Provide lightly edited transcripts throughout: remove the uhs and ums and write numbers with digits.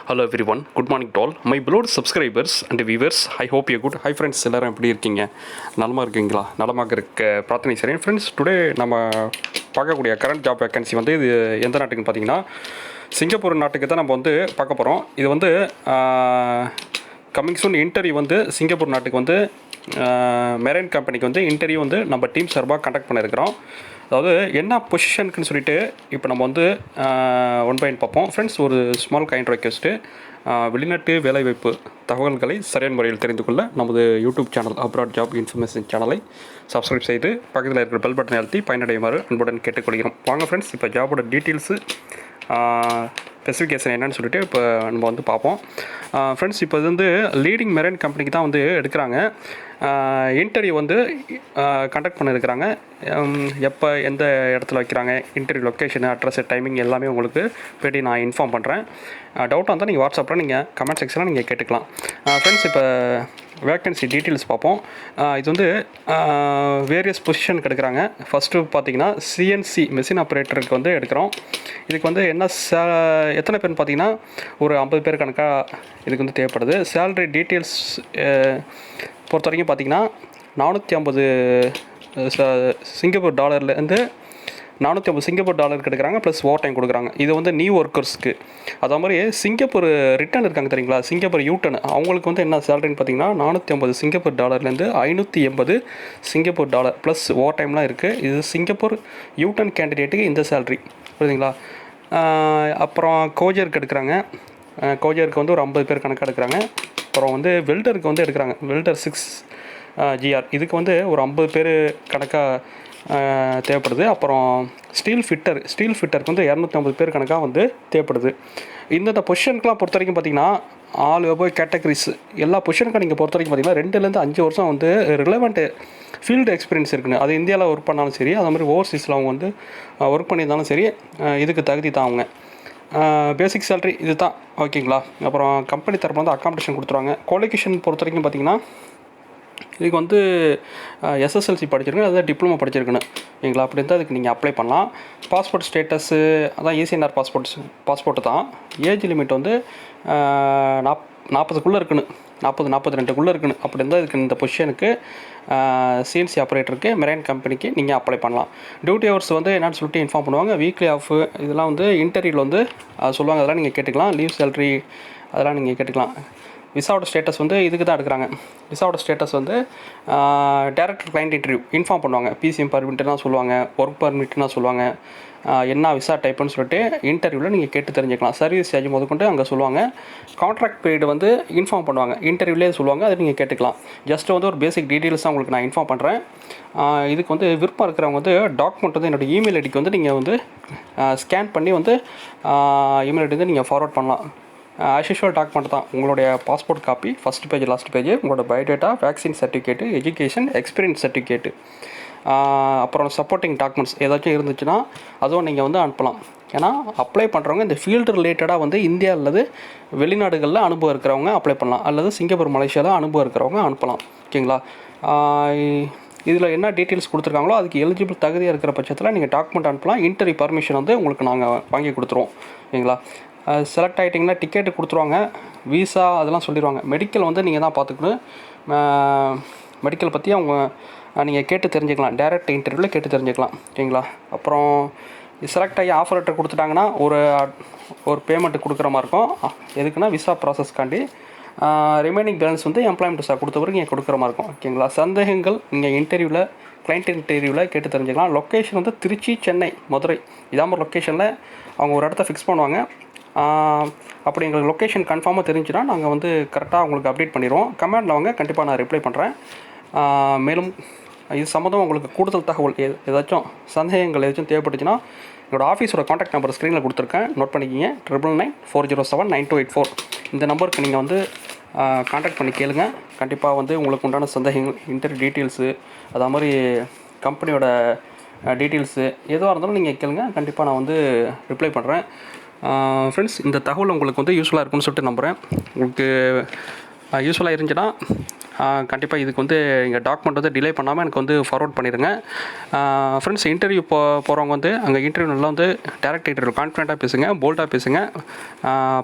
Hello everyone, good morning to all my beloved subscribers and viewers. I hope you're good. Hi friends, எல்லாரும் எப்படி இருக்கீங்க? நலமா இருக்கீங்களா? நலமாக இருக்க பிரார்த்தனை செய்கிறேன். ஃப்ரெண்ட்ஸ், டுடே நம்ம பார்க்கக்கூடிய கரண்ட் ஜாப் வேக்கன்சி வந்து இது எந்த நாட்டுக்குன்னு பார்த்தீங்கன்னா சிங்கப்பூர் நாட்டுக்கு தான் நம்ம வந்து பார்க்க போகிறோம். இது வந்து கம்மிங் சூன் இன்டர்வியூ வந்து சிங்கப்பூர் நாட்டுக்கு வந்து மெரைன் கம்பெனிக்கு வந்து இன்டர்வியூ வந்து நம்ம டீம் சார்பாக கண்டக்ட் பண்ணியிருக்கிறோம். அதாவது என்ன பொசிஷனுக்குன்னு சொல்லிட்டு இப்போ நம்ம வந்து ஒன் பை ஒன் பார்ப்போம். ஃப்ரெண்ட்ஸ், ஒரு ஸ்மால் கைண்ட் ரெக்வெஸ்ட்டு, வெளிநாட்டு வேலைவாய்ப்பு தகவல்களை சரியான முறையில் தெரிந்து கொள்ள நமது YouTube channel abroad job information சேனலை சப்ஸ்கிரைப் செய்து பக்கத்தில் இருக்கிற பெல் பட்டனை அழுத்தி பயனடையுமாறு அன்புடன் கேட்டுக்கொள்கிறோம். வாங்க ஃப்ரெண்ட்ஸ், இப்போ ஜாபோட டீட்டெயில்ஸு ஸ்பெசிஃபிகேஷன் என்னன்னு சொல்லிட்டு இப்போ நம்ம வந்து பார்ப்போம். ஃப்ரெண்ட்ஸ், இப்போ இது வந்து லீடிங் மெரைன் கம்பெனிக்கு தான் வந்து எடுக்கிறாங்க. இன்டர்வியூ வந்து கண்டக்ட் பண்ணியிருக்கிறாங்க. எப்போ எந்த இடத்துல வைக்கிறாங்க, இன்டர்வியூ லொக்கேஷனு, அட்ரஸ், டைமிங் எல்லாமே உங்களுக்கு போய்ட்டு நான் இன்ஃபார்ம் பண்ணுறேன். டவுட்டாக இருந்தால் நீங்கள் வாட்ஸ்அப்பில் நீங்கள் கமெண்ட் செக்ஷனில் நீங்கள் கேட்டுக்கலாம். ஃப்ரெண்ட்ஸ், இப்போ வேக்கன்சி டீட்டெயில்ஸ் பார்ப்போம். இது வந்து வேரியஸ் பொசிஷனுக்கு எடுக்கிறாங்க. ஃபஸ்ட்டு பார்த்தீங்கன்னா CNC மெஷின் ஆப்ரேட்டருக்கு வந்து எடுக்கிறோம். இதுக்கு வந்து என்ன எத்தனை பேர்னு பார்த்தீங்கன்னா ஒரு 50 பேர் கணக்காக இதுக்கு வந்து தேவைப்படுது. சேலரி டீட்டெயில்ஸ் பொறுத்த வரைக்கும் பார்த்தீங்கன்னா 450 சிங்கப்பூர் டாலர்லேருந்து 450 சிங்கப்பூர் டாலருக்கு எடுக்கிறாங்க. ப்ளஸ் ஓவர் டைம் கொடுக்குறாங்க. இது வந்து நியூ ஒர்க்கர்ஸ்க்கு. அதே மாதிரி சிங்கப்பூர் ரிட்டர்ன் இருக்காங்க தெரியுங்களா, சிங்கப்பூர் யூட்டர்ன், அவங்களுக்கு வந்து என்ன சேலரின்னு பார்த்தீங்கன்னா 450 சிங்கப்பூர் டாலர்லேருந்து 580 சிங்கப்பூர் டாலர் ப்ளஸ் ஓவர் டைம்லாம் இருக்குது. இது சிங்கப்பூர் யூட்டர்ன் கேண்டிடேட்டுக்கு இந்த சேலரி, புரியுதுங்களா. அப்புறம் கோஜருக்கு எடுக்கிறாங்க. கோஜருக்கு வந்து ஒரு 50 பேர் கணக்காக எடுக்கிறாங்க. அப்புறம் வந்து வெல்டருக்கு வந்து எடுக்கிறாங்க. வெல்டர் 6 GR, இதுக்கு வந்து ஒரு 50 பேர் கணக்காக தேவைப்படுது. அப்புறம் ஸ்டீல் ஃபிட்டருக்கு வந்து 250 பேர் கணக்காக வந்து தேவைப்படுது. இந்த பொசிஷனுக்குலாம் பொறுத்த வரைக்கும் பார்த்திங்கன்னா ஆல் வெபோ கேட்டகரிஸ் எல்லா பொசிஷனுக்கும் நீங்கள் பொறுத்த வரைக்கும் பார்த்திங்கன்னா 2லேருந்து 5 வருஷம் வந்து ரிலவெண்ட்டு ஃபீல்டு எக்ஸ்பீரியன்ஸ் இருக்குன்னு. அது இந்தியாவில் ஒர்க் பண்ணாலும் சரி, அது மாதிரி ஓவர்சீஸில் அவங்க வந்து ஒர்க் பண்ணியிருந்தாலும் சரி, இதுக்கு தகுதி தான் அவங்க. பேசிக் சேலரி இது தான், ஓகேங்களா. அப்புறம் கம்பெனி தரப்பு வந்து அக்காமடேஷன் கொடுத்துருவாங்க. குவாலிஃபிகேஷன் பொறுத்த வரைக்கும் பார்த்திங்கன்னா இதுக்கு வந்து SSLC படிச்சிருக்கணும், அதாவது டிப்ளமோ படிச்சிருக்கணும், ஓகேங்களா. அப்படி இருந்தால் அதுக்கு நீங்கள் அப்ளை பண்ணலாம். பாஸ்போர்ட் ஸ்டேட்டஸு அதான் ECNR பாஸ்போர்ட்டு தான். ஏஜ் லிமிட் வந்து 40க்குள்ளே இருக்கணும், 42க்குள்ளே இருக்கணும். அப்படி இருந்தால் இதுக்கு இந்த பொசிஷனுக்கு CNC ஆப்ரேட்டருக்கு மெரைன் கம்பெனிக்கு நீங்கள் அப்ளை பண்ணலாம். டியூட்டி ஹவர்ஸ் வந்து என்னென்னு சொல்லிட்டு இன்ஃபார்ம் பண்ணுவாங்க. வீக்லி ஆஃபு இதெல்லாம் வந்து இன்டர்வியூவில் வந்து சொல்லுவாங்க. அதெல்லாம் நீங்கள் கேட்டுக்கலாம். லீவ் சேலரி அதெல்லாம் நீங்கள் கேட்டுக்கலாம். விசாவோட ஸ்டேட்டஸ் வந்து இதுக்கு தான் எடுக்கிறாங்க. விசாவோட ஸ்டேட்டஸ் வந்து டேரக்ட் கிளைண்ட் இன்டர்வியூ இன்ஃபார்ம் பண்ணுவாங்க. PCM பர்மிட்னா சொல்லுவாங்க, ஒர்க் பர்மிட்னா சொல்லுவாங்க, என்ன விசா டைப்புன்னு சொல்லிட்டு இன்டர்வியூவில் நீங்கள் கேட்டு தெரிஞ்சுக்கலாம். சர்வீஸ் சார்ஜ் முதற்கொண்டு அங்கே சொல்லுவாங்க. கான்ட்ராக்ட் பீரியட் வந்து இன்ஃபார்ம் பண்ணுவாங்க, இன்டர்வியூலேயே சொல்லுவாங்க. அதை நீங்கள் கேட்டுக்கலாம். ஜஸ்ட் வந்து ஒரு பேசிக் டீட்டெயில்ஸ் தான் உங்களுக்கு நான் இன்ஃபார்ம் பண்ணுறேன். இதுக்கு வந்து விருப்பம் இருக்கிறவங்க வந்து டாக்குமெண்ட் வந்து என்னோடய இமெயில் ஐடிக்கு வந்து நீங்கள் வந்து ஸ்கேன் பண்ணி வந்து இமெயில் ஐடி வந்து நீங்கள் ஃபார்வர்ட் பண்ணலாம். ஆஸ் யூஷுவல் டாக்குமெண்ட் தான். உங்களுடைய passport copy, first page, last page, உங்களோட biodata, vaccine certificate, education experience certificate, அப்புறம் சப்போர்ட்டிங் டாக்குமெண்ட்ஸ் ஏதாச்சும் இருந்துச்சுன்னா அதுவும் நீங்கள் வந்து அனுப்பலாம். ஏன்னா அப்ளை பண்ணுறவங்க இந்த ஃபீல்டு ரிலேட்டடாக வந்து இந்தியா அல்லது வெளிநாடுகளில் அனுபவம் இருக்கிறவங்க அப்ளை பண்ணலாம், அல்லது சிங்கப்பூர், மலேசியாவில் அனுபவம் இருக்கிறவங்க அனுப்பலாம், ஓகேங்களா. இதில் என்ன டீட்டெயில்ஸ் கொடுத்துருக்காங்களோ அதுக்கு எலிஜிபிள் தகுதியாக இருக்கிற பட்சத்தில் நீங்கள் டாக்குமெண்ட் அனுப்பலாம். இன்டர்வியூ பர்மிஷன் வந்து உங்களுக்கு நாங்கள் வாங்கி கொடுத்துருவோம், ஓகேங்களா. செலக்ட் ஆகிட்டிங்கன்னா டிக்கெட்டு கொடுத்துருவாங்க, விசா அதெல்லாம் சொல்லிடுவாங்க. மெடிக்கல் வந்து நீங்கள் தான் பார்த்துக்கணும். மெடிக்கல் பற்றி அவங்க நீங்கள் கேட்டு தெரிஞ்சுக்கலாம், டேரெக்ட் இன்டர்வியூவில் கேட்டு தெரிஞ்சுக்கலாம், ஓகேங்களா. அப்புறம் செலக்ட் ஆகி ஆஃபர் லெட்டர் கொடுத்துட்டாங்கன்னா ஒரு பேமெண்ட்டு கொடுக்குற மாதிரி இருக்கும். எதுக்குன்னா விசா ப்ராசஸ்க்காண்டி. ரிமைனிங் பேலன்ஸ் வந்து எம்ப்ளாய்மெண்ட் விசா கொடுத்த வரைக்கும் நீங்கள் கொடுக்குற மாதிரி இருக்கும், ஓகேங்களா. சந்தேகங்கள் நீங்கள் இன்டர்வியூவில், கிளைண்ட் இன்டர்வியூவில் கேட்டு தெரிஞ்சுக்கலாம். லொக்கேஷன் வந்து திருச்சி, சென்னை, மதுரை இதான் மாதிரி லொக்கேஷனில் அவங்க ஒரு இடத்த ஃபிக்ஸ் பண்ணுவாங்க. அப்படி எங்களுக்கு லொக்கேஷன் கன்ஃபார்மாக தெரிஞ்சுன்னா நாங்கள் வந்து கரெக்டாக உங்களுக்கு அப்டேட் பண்ணிடுவோம். கமெண்டில் வாங்க, கண்டிப்பாக நான் ரிப்ளை பண்ணுறேன். மேலும் இது சம்மந்தமாக உங்களுக்கு கூடுதல் தகவல் ஏதாச்சும் சந்தேகங்கள் ஏதாச்சும் தேவைப்பட்டுச்சுன்னா என்னோடய ஆஃபீஸோட காண்டாக்ட் நம்பர் ஸ்க்ரீனில் கொடுத்துருக்கேன், நோட் பண்ணிக்கிங்க. 9994079284 இந்த நம்பருக்கு நீங்கள் வந்து காண்டாக்ட் பண்ணி கேளுங்க. கண்டிப்பாக வந்து உங்களுக்கு உண்டான சந்தேகங்கள், இன்டர்வியூ டீட்டெயில்ஸு, அதே மாதிரி கம்பெனியோட டீட்டெயில்ஸு எதுவாக இருந்தாலும் நீங்கள் கேளுங்க. கண்டிப்பாக நான் வந்து ரிப்ளை பண்ணுறேன். ஃப்ரெண்ட்ஸ், இந்த தகவல் உங்களுக்கு வந்து யூஸ்ஃபுல்லாக இருக்குன்னு சொல்லிட்டு நம்புகிறேன். உங்களுக்கு யூஸ்ஃபுல்லாக இருந்துச்சுன்னா கண்டிப்பாக இதுக்கு வந்து எங்கள் டாக்குமெண்ட் வந்து டிலே பண்ணாமல் எனக்கு வந்து ஃபார்வர்ட் பண்ணிடுங்க. ஃப்ரெண்ட்ஸ், இன்டர்வியூ போகிறவங்க வந்து அங்கே இன்டர்வியூ நல்லா வந்து டேரக்ட் இன்டர்வியூ கான்ஃபிடென்ட்டாக பேசுங்க, போல்டாக பேசுங்க,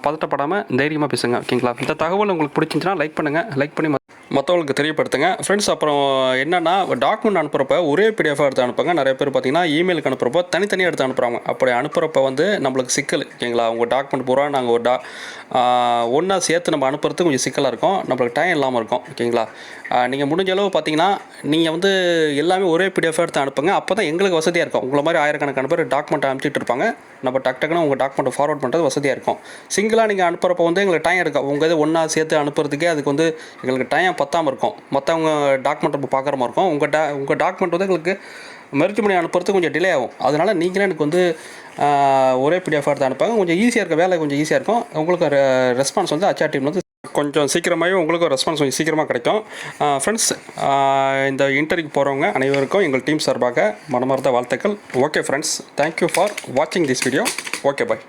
பதட்டப்படாமல் தைரியமாக பேசுங்க. ஓகேங்களா? இந்த தகவல் உங்களுக்கு பிடிச்சிருந்துச்சுன்னா லைக் பண்ணுங்கள், லைக் பண்ணி மற்றவங்களுக்கு தெரியப்படுத்துங்க. ஃப்ரெண்ட்ஸ், அப்புறம் என்னென்னா டாக்குமெண்ட் அனுப்புகிறப்ப ஒரே பிடிஎஃபாக எடுத்து அனுப்புங்க. நிறைய பேர் பார்த்தீங்கன்னா இமெயிலுக்கு அனுப்புகிறப்போ தனித்தனியாக எடுத்து அனுப்புகிறாங்க. அப்படி அனுப்புகிறப்ப வந்து நம்மளுக்கு சிக்கல். ஓகேங்களா? உங்கள் டாக்குமெண்ட் பூரா நாங்கள் ஒரு ஒன்றா சேர்த்து நம்ம அனுப்புறதுக்கு கொஞ்சம் சிக்கலாக இருக்கும், நம்மளுக்கு டைம் இல்லாமல் இருக்கும். ஓகேங்களா? நீங்கள் முடிஞ்ச அளவு பார்த்தீங்கன்னா நீங்கள் வந்து எல்லாமே ஒரே பிடிஎஃபாக எடுத்து அனுப்புங்க. அப்போ தான் எங்களுக்கு வசதியாக இருக்கும். உங்களை மாதிரி ஆயிரக்கணக்கான பேர் டாக்குமெண்ட் அனுப்பிச்சிட்டு இருப்பாங்க. நம்ம டக்குன்னு உங்கள் டாக்குமெண்ட் ஃபார்வர்ட் பண்ணுறது வசதியாக இருக்கும். சிங்கிளாக நீங்கள் அனுப்புகிறப்ப வந்து எங்களுக்கு டைம் இருக்கும். உங்கள் இது ஒன்றா சேர்த்து அனுப்புறதுக்கே அதுக்கு வந்து எங்களுக்கு டைம் பத்தாமல் இருக்கும். மற்றவங்க டாக்குமெண்ட் நம்ம பார்க்குற மாதிரி இருக்கும். உங்கள் டாக்குமெண்ட் வந்து எங்களுக்கு மெர்ஜ் பண்ணி அனுப்புறதுக்கு கொஞ்சம் டிலே ஆகும். அதனால் நீங்களே எனக்கு வந்து ஒரே பிடிஎஃப் எடுத்து அனுப்பாங்க. கொஞ்சம் ஈஸியாக இருக்கும், வேலை கொஞ்சம் ஈஸியாக இருக்கும். உங்களுக்கு ரெஸ்பான்ஸ் வந்து HR டீம் வந்து கொஞ்சம் சீக்கிரமாகவே உங்களுக்கு ரெஸ்பான்ஸ் கொஞ்சம் சீக்கிரமாக கிடைக்கும். ஃப்ரெண்ட்ஸ், இந்த இன்டர்வியூக்கு போகிறவங்க அனைவருக்கும் எங்கள் டீம் சார்பாக மனமார்ந்த வாழ்த்துக்கள். ஓகே ஃப்ரெண்ட்ஸ், தேங்க்யூ ஃபார் வாட்சிங் திஸ் வீடியோ. Okay, bye.